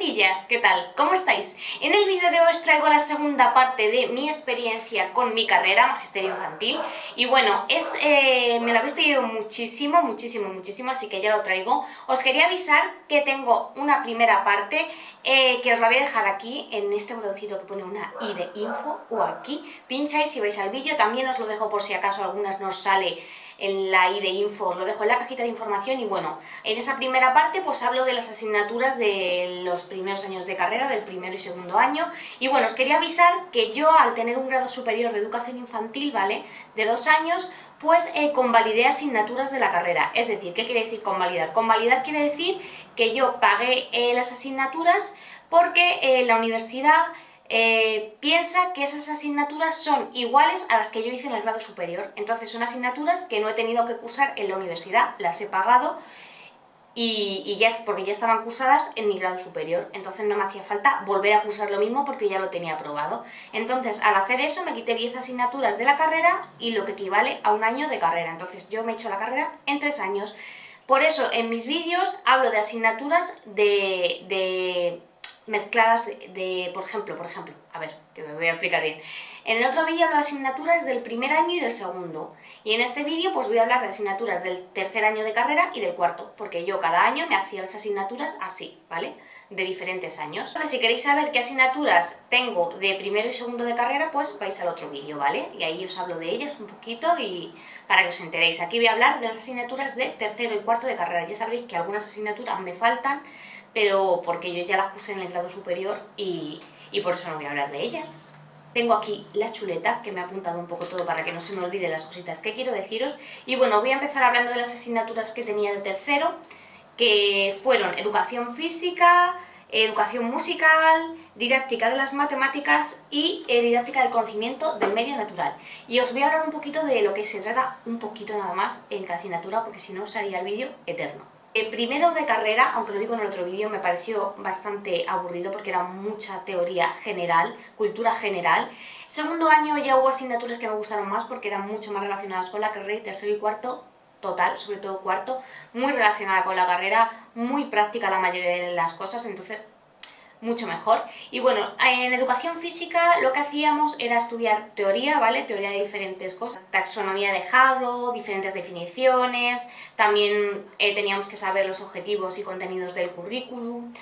Chiquillas, ¿qué tal? ¿Cómo estáis? En el vídeo de hoy os traigo la segunda parte de mi experiencia con mi carrera, Magisterio Infantil. Y bueno, me lo habéis pedido muchísimo, así que ya lo traigo. Os quería avisar que tengo una primera parte que os la voy a dejar aquí, en este botoncito que pone una i de info, o aquí. Pincháis y vais al vídeo, también os lo dejo por si acaso algunas no os sale en la i de info, os lo dejo en la cajita de información. Y bueno, en esa primera parte pues hablo de las asignaturas de los primeros años de carrera, del primero y segundo año. Y bueno, os quería avisar que yo, al tener un grado superior de educación infantil, ¿vale?, de 2 años, pues convalidé asignaturas de la carrera. Es decir, ¿qué quiere decir convalidar? Convalidar quiere decir que yo pagué las asignaturas porque la universidad piensa que esas asignaturas son iguales a las que yo hice en el grado superior. Entonces son asignaturas que no he tenido que cursar en la universidad, las he pagado y ya, porque ya estaban cursadas en mi grado superior. Entonces no me hacía falta volver a cursar lo mismo porque ya lo tenía aprobado. Entonces, al hacer eso, me quité 10 asignaturas de la carrera y lo que equivale a un año de carrera. Entonces yo me he hecho la carrera en 3 años. Por eso en mis vídeos hablo de asignaturas mezcladas por ejemplo, a ver, que me voy a explicar bien. En el otro vídeo hablo de asignaturas del primer año y del segundo, y en este vídeo pues voy a hablar de asignaturas del tercer año de carrera y del cuarto, porque yo cada año me hacía las asignaturas así, ¿vale?, de diferentes años. Entonces, si queréis saber qué asignaturas tengo de primero y segundo de carrera, pues vais al otro vídeo, ¿vale? Y ahí os hablo de ellas un poquito y para que os enteréis. Aquí voy a hablar de las asignaturas de tercero y cuarto de carrera. Ya sabréis que algunas asignaturas me faltan, pero porque yo ya las cursé en el grado superior y por eso no voy a hablar de ellas. Tengo aquí la chuleta, que me ha apuntado un poco todo para que no se me olviden las cositas que quiero deciros. Y bueno, voy a empezar hablando de las asignaturas que tenía de tercero, que fueron educación física, educación musical, didáctica de las matemáticas y didáctica del conocimiento del medio natural. Y os voy a hablar un poquito de lo que se trata, un poquito nada más, en cada asignatura, porque si no os haría el vídeo eterno. Primero de carrera, aunque lo digo en el otro vídeo, me pareció bastante aburrido porque era mucha teoría general, cultura general. Segundo año ya hubo asignaturas que me gustaron más porque eran mucho más relacionadas con la carrera, y tercero y cuarto, total, sobre todo cuarto, muy relacionada con la carrera, muy práctica la mayoría de las cosas, entonces mucho mejor. Y bueno, en educación física lo que hacíamos era estudiar teoría, ¿vale? Teoría de diferentes cosas, taxonomía de Harrow, diferentes definiciones, también teníamos que saber los objetivos y contenidos del currículum,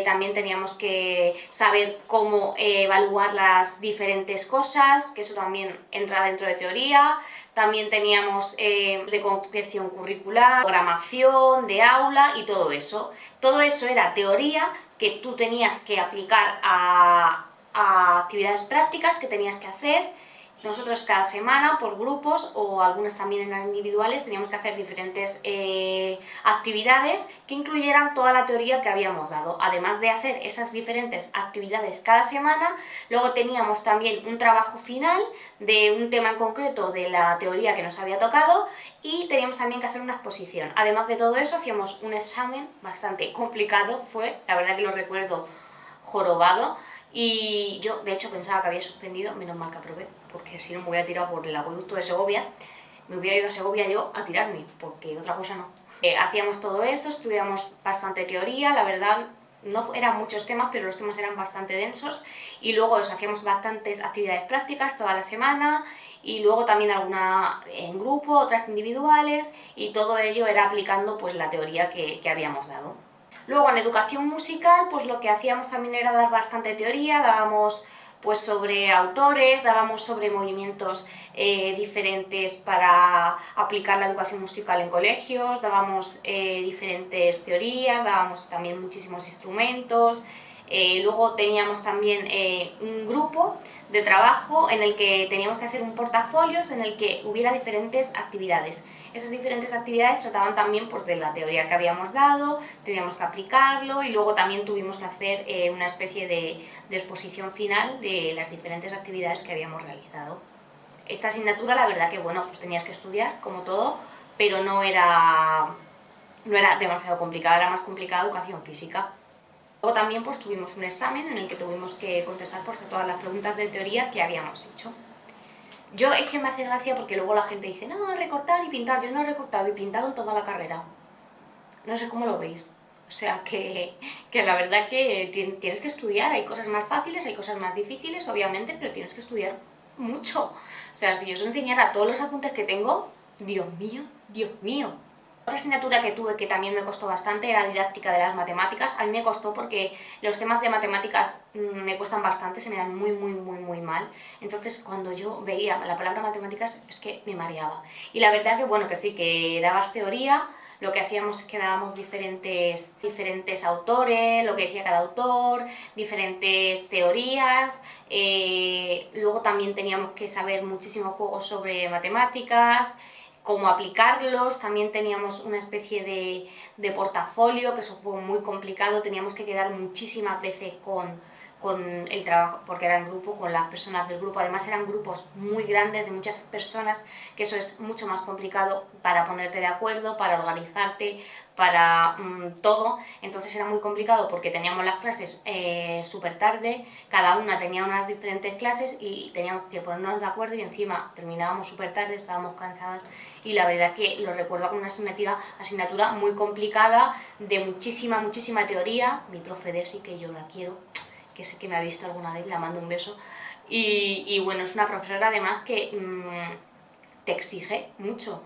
también teníamos que saber cómo evaluar las diferentes cosas, que eso también entra dentro de teoría. También teníamos de concreción curricular, programación, de aula y todo eso. Todo eso era teoría que tú tenías que aplicar a actividades prácticas que tenías que hacer. Nosotros cada semana, por grupos, o algunas también eran individuales, teníamos que hacer diferentes actividades que incluyeran toda la teoría que habíamos dado. Además de hacer esas diferentes actividades cada semana, luego teníamos también un trabajo final de un tema en concreto de la teoría que nos había tocado, y teníamos también que hacer una exposición. Además de todo eso, hacíamos un examen bastante complicado, la verdad que lo recuerdo jorobado, y yo de hecho pensaba que había suspendido, menos mal que aprobé, porque si no me hubiera tirado por el acueducto de Segovia, me hubiera ido a Segovia yo a tirarme, porque otra cosa no. Hacíamos todo eso, estudiamos bastante teoría, la verdad no eran muchos temas, pero los temas eran bastante densos, y luego eso, hacíamos bastantes actividades prácticas toda la semana, y luego también alguna en grupo, otras individuales, y todo ello era aplicando pues la teoría que habíamos dado. Luego en educación musical pues lo que hacíamos también era dar bastante teoría, dábamos pues sobre autores, dábamos sobre movimientos diferentes para aplicar la educación musical en colegios, dábamos diferentes teorías, dábamos también muchísimos instrumentos. Luego teníamos también un grupo de trabajo en el que teníamos que hacer un portafolio en el que hubiera diferentes actividades. Esas diferentes actividades trataban también pues, de la teoría que habíamos dado, teníamos que aplicarlo, y luego también tuvimos que hacer una especie de exposición final de las diferentes actividades que habíamos realizado. Esta asignatura, la verdad que bueno, pues tenías que estudiar como todo, pero no era demasiado complicada, era más complicada educación física. Luego también pues tuvimos un examen en el que tuvimos que contestar pues, todas las preguntas de teoría que habíamos hecho. Yo es que me hace gracia porque luego la gente dice, no, recortar y pintar. Yo no he recortado y pintado en toda la carrera. No sé cómo lo veis. O sea que la verdad que tienes que estudiar, hay cosas más fáciles, hay cosas más difíciles, obviamente, pero tienes que estudiar mucho. O sea, si yo os enseñara todos los apuntes que tengo, Dios mío, Dios mío. Otra asignatura que tuve que también me costó bastante era didáctica de las matemáticas. A mí me costó porque los temas de matemáticas me cuestan bastante, se me dan muy mal. Entonces cuando yo veía la palabra matemáticas es que me mareaba. Y la verdad que bueno, que sí, que dabas teoría, lo que hacíamos es que dábamos diferentes autores, lo que decía cada autor, diferentes teorías, luego también teníamos que saber muchísimos juegos sobre matemáticas, cómo aplicarlos, también teníamos una especie de portafolio, que eso fue muy complicado, teníamos que quedar muchísimas veces con el trabajo, porque era en grupo, con las personas del grupo, además eran grupos muy grandes de muchas personas, que eso es mucho más complicado para ponerte de acuerdo, para organizarte, para todo, entonces era muy complicado porque teníamos las clases súper tarde, cada una tenía unas diferentes clases y teníamos que ponernos de acuerdo y encima terminábamos súper tarde, estábamos cansadas y la verdad que lo recuerdo como una asignatura muy complicada, de muchísima teoría. Mi profe Desi, que yo la quiero, que sé que me ha visto alguna vez, le mando un beso, y bueno, es una profesora además que te exige mucho,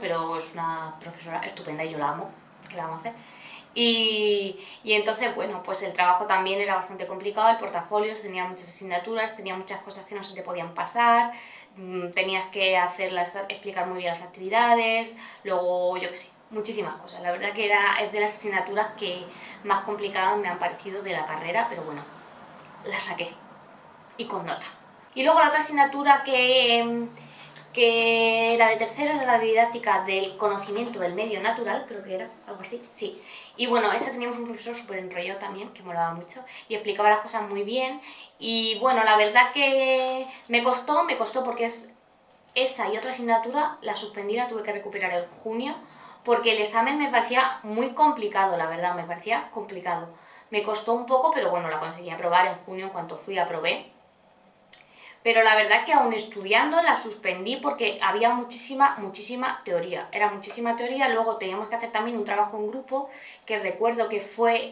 pero es una profesora estupenda y yo la amo, que la vamos a hacer. Y entonces, bueno, pues el trabajo también era bastante complicado, el portafolio tenía muchas asignaturas, tenía muchas cosas que no se te podían pasar, tenías que explicar muy bien las actividades, luego yo qué sé, muchísimas cosas. La verdad que es de las asignaturas que más complicadas me han parecido de la carrera, pero bueno, la saqué y con nota. Y luego la otra asignatura que era de tercero, era la didáctica del conocimiento del medio natural, creo que era, algo así, sí. Y bueno, esa teníamos un profesor súper enrollado también, que molaba mucho, y explicaba las cosas muy bien. Y bueno, la verdad que me costó porque esa y otra asignatura la suspendí, la tuve que recuperar en junio, porque el examen me parecía muy complicado, la verdad, me parecía complicado. Me costó un poco, pero bueno, la conseguí aprobar en junio, en cuanto fui aprobé. Pero la verdad que aún estudiando la suspendí porque había muchísima teoría. Era muchísima teoría, luego teníamos que hacer también un trabajo en grupo, que recuerdo que fue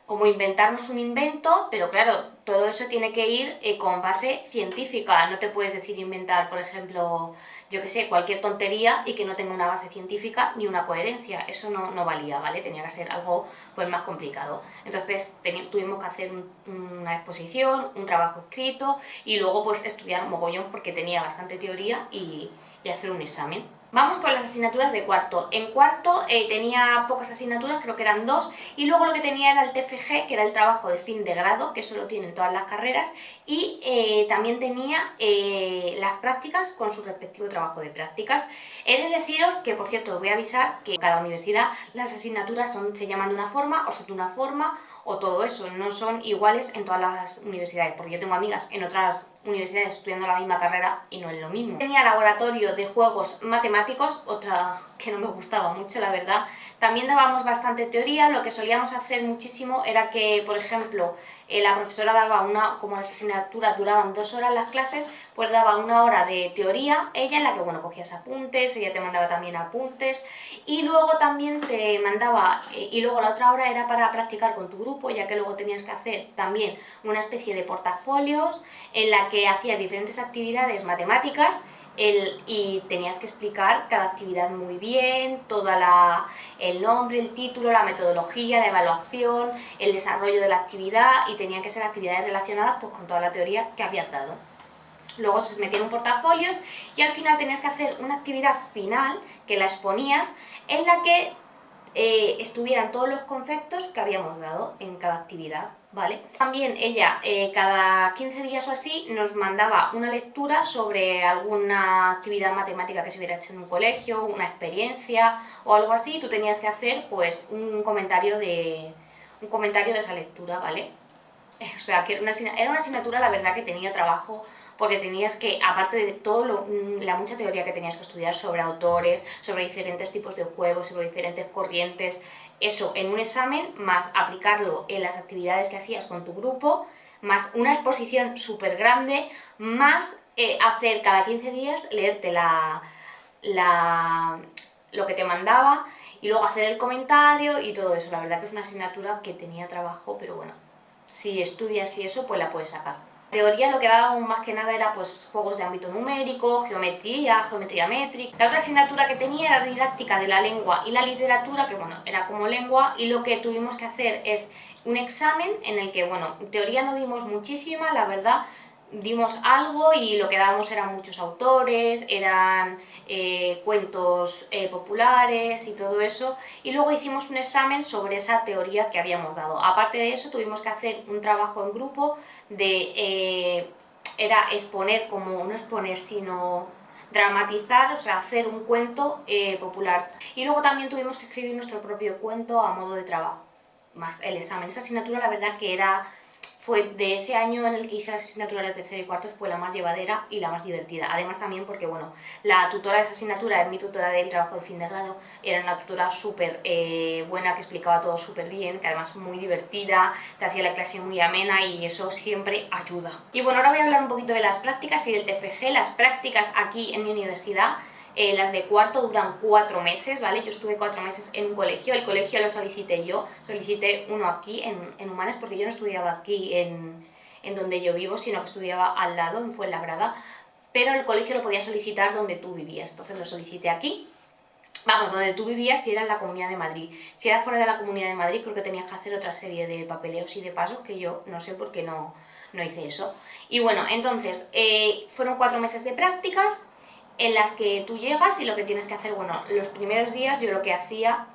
como inventarnos un invento, pero claro, todo eso tiene que ir con base científica. No te puedes decir inventar, por ejemplo, yo que sé, cualquier tontería y que no tenga una base científica ni una coherencia. Eso no valía, ¿vale? Tenía que ser algo pues más complicado. Entonces tuvimos que hacer una exposición, un trabajo escrito y luego pues estudiar un mogollón porque tenía bastante teoría y hacer un examen. Vamos con las asignaturas de cuarto. En cuarto tenía pocas asignaturas, creo que eran 2, y luego lo que tenía era el TFG, que era el trabajo de fin de grado, que eso lo tienen todas las carreras, y también tenía las prácticas con su respectivo trabajo de prácticas. He de deciros que, por cierto, os voy a avisar que en cada universidad las asignaturas se llaman de una forma o son de una forma, o todo eso, no son iguales en todas las universidades, porque yo tengo amigas en otras universidades estudiando la misma carrera y no es lo mismo. Tenía laboratorio de juegos matemáticos, otra que no me gustaba mucho, la verdad. También dábamos bastante teoría, lo que solíamos hacer muchísimo era que, por ejemplo, la profesora daba como las asignaturas duraban 2 horas las clases, pues daba 1 hora de teoría, ella en la que, bueno, cogías apuntes, ella te mandaba también apuntes, y luego también te mandaba, y luego la otra hora era para practicar con tu grupo, ya que luego tenías que hacer también una especie de portafolios en la que hacías diferentes actividades matemáticas, y tenías que explicar cada actividad muy bien, el nombre, el título, la metodología, la evaluación, el desarrollo de la actividad, y tenían que ser actividades relacionadas pues, con toda la teoría que habías dado. Luego se metían en portafolios y al final tenías que hacer una actividad final que la exponías en la que estuvieran todos los conceptos que habíamos dado en cada actividad, ¿vale? También ella cada 15 días o así nos mandaba una lectura sobre alguna actividad matemática que se hubiera hecho en un colegio, una experiencia o algo así, y tú tenías que hacer pues un comentario de esa lectura, ¿vale? O sea, que era una asignatura, la verdad, que tenía trabajo, porque tenías que, aparte de todo la mucha teoría que tenías que estudiar sobre autores, sobre diferentes tipos de juegos, sobre diferentes corrientes, eso en un examen, más aplicarlo en las actividades que hacías con tu grupo, más una exposición súper grande, más hacer cada 15 días, leerte lo que te mandaba, y luego hacer el comentario y todo eso. La verdad que es una asignatura que tenía trabajo, pero bueno, si estudias y eso, pues la puedes sacar. Teoría lo que daba más que nada era pues juegos de ámbito numérico, geometría, geometría métrica. La otra asignatura que tenía era didáctica de la lengua y la literatura, que bueno, era como lengua, y lo que tuvimos que hacer es un examen en el que, bueno, en teoría no dimos muchísima, la verdad, dimos algo y lo que dábamos eran muchos autores, eran cuentos populares y todo eso, y luego hicimos un examen sobre esa teoría que habíamos dado. Aparte de eso tuvimos que hacer un trabajo en grupo de... era exponer, como no exponer, sino dramatizar, o sea, hacer un cuento popular. Y luego también tuvimos que escribir nuestro propio cuento a modo de trabajo, más el examen. Esa asignatura la verdad que fue de ese año en el que hice las asignaturas de tercero y cuarto, fue la más llevadera y la más divertida. Además también porque, bueno, la tutora de esa asignatura, es mi tutora del trabajo de fin de grado, era una tutora súper buena, que explicaba todo súper bien, que además muy divertida, te hacía la clase muy amena y eso siempre ayuda. Y bueno, ahora voy a hablar un poquito de las prácticas y del TFG. Las prácticas aquí en mi universidad, las de cuarto duran 4 meses, ¿vale? Yo estuve 4 meses en un colegio, el colegio lo solicité yo, solicité uno aquí en Humanes, porque yo no estudiaba aquí en donde yo vivo, sino que estudiaba al lado, en Fuenlabrada, pero el colegio lo podía solicitar donde tú vivías, entonces lo solicité aquí. Vamos, donde tú vivías si era en la Comunidad de Madrid. Si era fuera de la Comunidad de Madrid, creo que tenías que hacer otra serie de papeleos y de pasos que yo no sé por qué no hice eso. Y bueno, entonces, fueron 4 meses de prácticas en las que tú llegas y lo que tienes que hacer, bueno, los primeros días yo lo que hacía,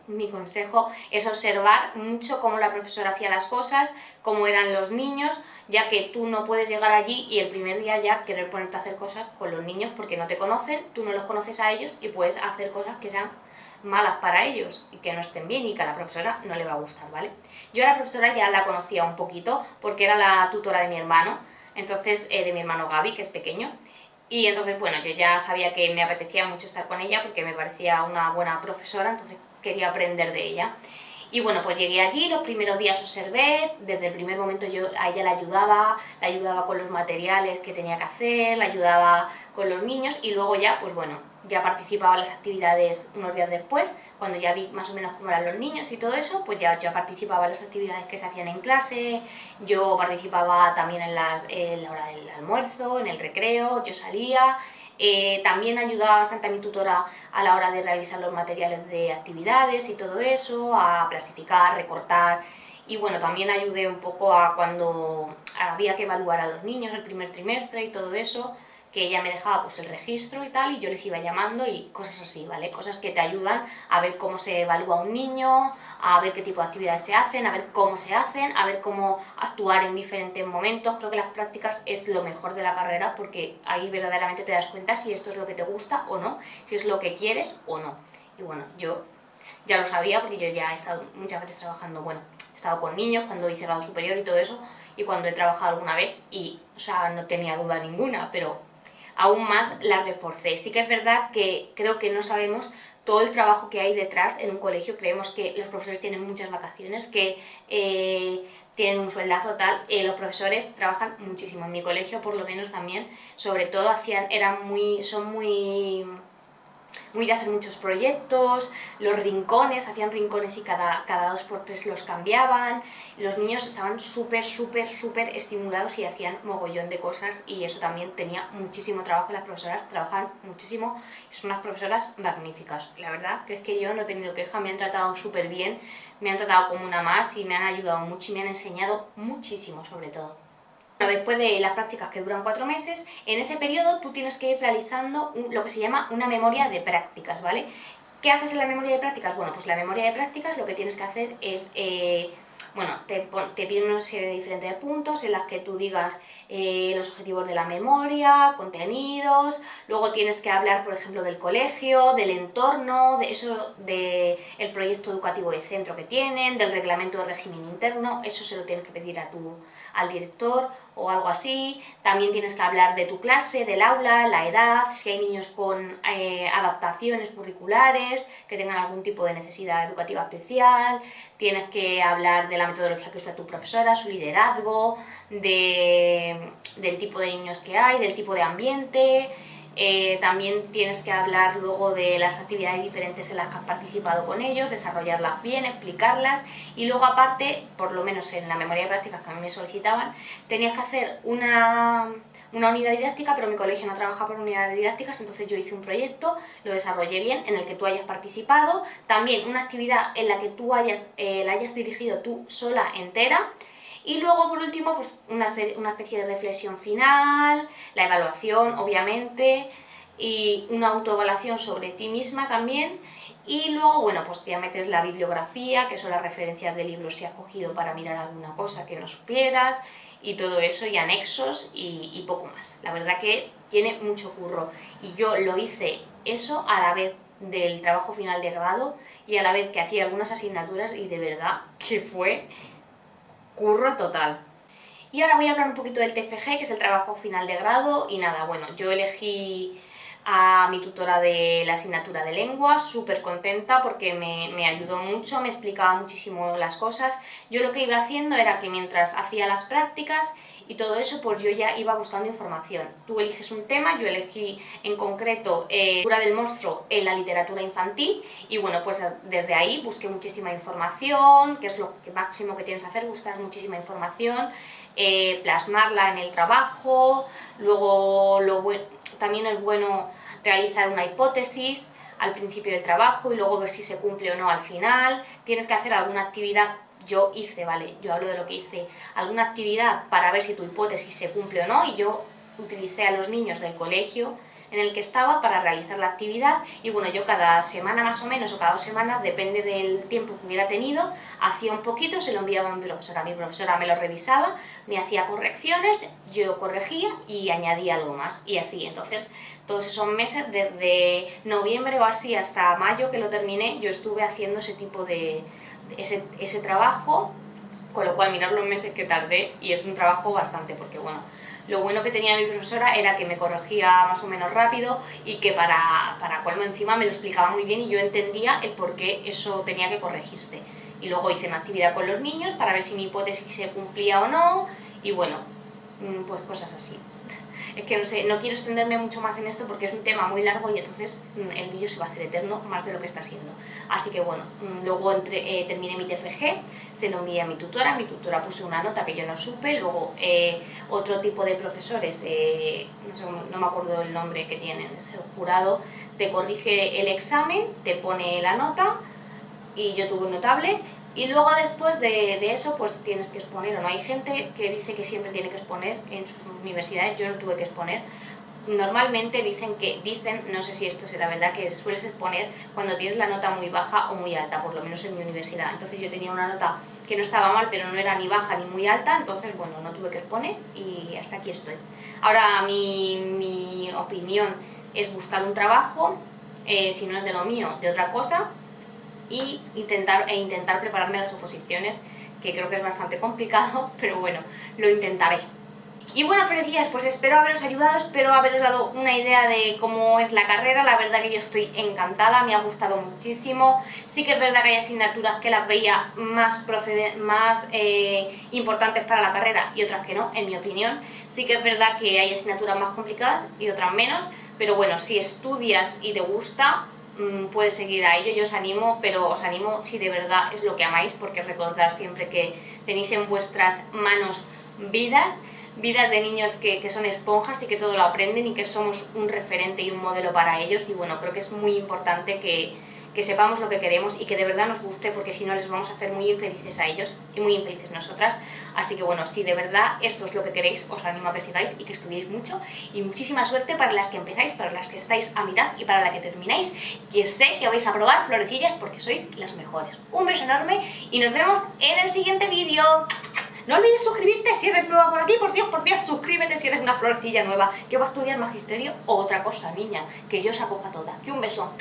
mi consejo es observar mucho cómo la profesora hacía las cosas, cómo eran los niños, ya que tú no puedes llegar allí y el primer día ya querer ponerte a hacer cosas con los niños porque no te conocen, tú no los conoces a ellos y puedes hacer cosas que sean malas para ellos y que no estén bien y que a la profesora no le va a gustar, ¿vale? Yo a la profesora ya la conocía un poquito porque era la tutora de mi hermano, entonces de mi hermano Gaby, que es pequeño. Y entonces, bueno, yo ya sabía que me apetecía mucho estar con ella porque me parecía una buena profesora, entonces quería aprender de ella. Y bueno, pues llegué allí, los primeros días observé, desde el primer momento yo a ella la ayudaba con los materiales que tenía que hacer, la ayudaba con los niños y luego ya, pues bueno, ya participaba en las actividades unos días después, cuando ya vi más o menos cómo eran los niños y todo eso, pues ya participaba en las actividades que se hacían en clase, yo participaba también en la hora del almuerzo, en el recreo, yo salía, también ayudaba bastante a mi tutora a la hora de realizar los materiales de actividades y todo eso, a plastificar, recortar, y bueno, también ayudé un poco a cuando había que evaluar a los niños el primer trimestre y todo eso, que ella me dejaba pues el registro y tal, y yo les iba llamando y cosas así, ¿vale? Cosas que te ayudan a ver cómo se evalúa un niño, a ver qué tipo de actividades se hacen, a ver cómo se hacen, a ver cómo actuar en diferentes momentos. Creo que las prácticas es lo mejor de la carrera porque ahí verdaderamente te das cuenta si esto es lo que te gusta o no, si es lo que quieres o no. Y bueno, yo ya lo sabía porque yo ya he estado muchas veces trabajando, bueno, he estado con niños cuando hice grado superior y todo eso, y cuando he trabajado alguna vez y, o sea, no tenía duda ninguna, pero aún más la reforcé. Sí que es verdad que creo que no sabemos todo el trabajo que hay detrás en un colegio. Creemos que los profesores tienen muchas vacaciones, que tienen un sueldazo tal. Los profesores trabajan muchísimo. En mi colegio, por lo menos también, sobre todo son muy de hacer muchos proyectos, los rincones, hacían rincones y cada 2 por 3 los cambiaban, los niños estaban súper estimulados y hacían mogollón de cosas y eso también tenía muchísimo trabajo y las profesoras trabajan muchísimo y son unas profesoras magníficas. La verdad que es que yo no he tenido queja, me han tratado súper bien, me han tratado como una más y me han ayudado mucho y me han enseñado muchísimo sobre todo. Después de las prácticas que duran 4 meses, en ese periodo tú tienes que ir realizando lo que se llama una memoria de prácticas, ¿vale? ¿Qué haces en la memoria de prácticas? Bueno, pues la memoria de prácticas lo que tienes que hacer es, bueno, te piden una serie de diferentes puntos en las que tú digas los objetivos de la memoria, contenidos, luego tienes que hablar, por ejemplo, del colegio, del entorno, del proyecto educativo de centro que tienen, del reglamento de régimen interno, eso se lo tienes que pedir al director o algo así. También tienes que hablar de tu clase, del aula, la edad, si hay niños con adaptaciones curriculares, que tengan algún tipo de necesidad educativa especial, tienes que hablar de la metodología que usa tu profesora, su liderazgo, del tipo de niños que hay, del tipo de ambiente, También tienes que hablar luego de las actividades diferentes en las que has participado con ellos, desarrollarlas bien, explicarlas, y luego aparte, por lo menos en la memoria de prácticas que a mí me solicitaban, tenías que hacer una unidad didáctica, pero mi colegio no trabaja por unidades didácticas, entonces yo hice un proyecto, lo desarrollé bien, en el que tú hayas participado, también una actividad en la que tú la hayas dirigido tú sola, entera, y luego, por último, pues una especie de reflexión final, la evaluación, obviamente, y una autoevaluación sobre ti misma también. Y luego, bueno, pues ya metes la bibliografía, que son las referencias de libros si has cogido para mirar alguna cosa que no supieras, y todo eso, y anexos, y poco más. La verdad que tiene mucho curro. Y yo lo hice eso a la vez del trabajo final de grado y a la vez que hacía algunas asignaturas, y de verdad que fue curro total. Y ahora voy a hablar un poquito del TFG, que es el trabajo final de grado, y nada, bueno, yo elegí a mi tutora de la asignatura de lengua, súper contenta porque me ayudó mucho, me explicaba muchísimo las cosas. Yo lo que iba haciendo era que mientras hacía las prácticas y todo eso, pues yo ya iba buscando información. Tú eliges un tema, yo elegí en concreto Cura del monstruo en la literatura infantil, y bueno, pues desde ahí busqué muchísima información, que es lo máximo que tienes que hacer, buscar muchísima información, plasmarla en el trabajo. Luego también es bueno realizar una hipótesis al principio del trabajo y luego ver si se cumple o no al final. Tienes que hacer alguna actividad. Yo hice, ¿vale? Yo hablo de lo que hice, alguna actividad para ver si tu hipótesis se cumple o no, y yo utilicé a los niños del colegio en el que estaba para realizar la actividad, y bueno, yo cada semana más o menos, o cada 2 semanas, depende del tiempo que hubiera tenido, hacía un poquito, se lo enviaba a mi profesora me lo revisaba, me hacía correcciones, yo corregía y añadía algo más, y así. Entonces, todos esos meses, desde noviembre o así hasta mayo que lo terminé, yo estuve haciendo ese tipo de ese trabajo, con lo cual mirar los meses que tardé, y es un trabajo bastante, porque bueno, lo bueno que tenía mi profesora era que me corregía más o menos rápido, y que para colmo encima me lo explicaba muy bien y yo entendía el por qué eso tenía que corregirse. Y luego hice una actividad con los niños para ver si mi hipótesis se cumplía o no, y bueno, pues cosas así. Es que no sé, no quiero extenderme mucho más en esto porque es un tema muy largo y entonces el vídeo se va a hacer eterno más de lo que está siendo. Así que bueno, luego terminé mi TFG, se lo envié a mi tutora puso una nota que yo no supe, luego otro tipo de profesores, no me acuerdo el nombre que tienen, es el jurado, te corrige el examen, te pone la nota, y yo tuve un notable. Y luego después de eso pues tienes que exponer o no. Hay gente que dice que siempre tiene que exponer en sus universidades, yo no tuve que exponer. Normalmente dicen, no sé si esto será verdad, que sueles exponer cuando tienes la nota muy baja o muy alta, por lo menos en mi universidad. Entonces yo tenía una nota que no estaba mal, pero no era ni baja ni muy alta, entonces bueno, no tuve que exponer y hasta aquí estoy. Ahora mi opinión es buscar un trabajo, si no es de lo mío, de otra cosa, y intentar prepararme las oposiciones, que creo que es bastante complicado, pero bueno, lo intentaré. Y bueno, florecillas, pues espero haberos ayudado, espero haberos dado una idea de cómo es la carrera. La verdad que yo estoy encantada, me ha gustado muchísimo. Sí que es verdad que hay asignaturas que las veía más importantes para la carrera y otras que no, en mi opinión. Sí que es verdad que hay asignaturas más complicadas y otras menos, pero bueno, si estudias y te gusta, puedes seguir a ello. Yo os animo, pero os animo si de verdad es lo que amáis, porque recordad siempre que tenéis en vuestras manos vidas de niños que son esponjas y que todo lo aprenden y que somos un referente y un modelo para ellos. Y bueno, creo que es muy importante que sepamos lo que queremos y que de verdad nos guste, porque si no les vamos a hacer muy infelices a ellos y muy infelices nosotras. Así que bueno, si de verdad esto es lo que queréis, os animo a que sigáis y que estudiéis mucho, y muchísima suerte para las que empezáis, para las que estáis a mitad y para la que termináis, que sé que vais a probar, florecillas, porque sois las mejores. Un beso enorme y nos vemos en el siguiente vídeo. No olvides suscribirte si eres nueva por aquí, por Dios, suscríbete si eres una florecilla nueva que va a estudiar magisterio o otra cosa, niña, que yo os acojo a todas. Que un beso.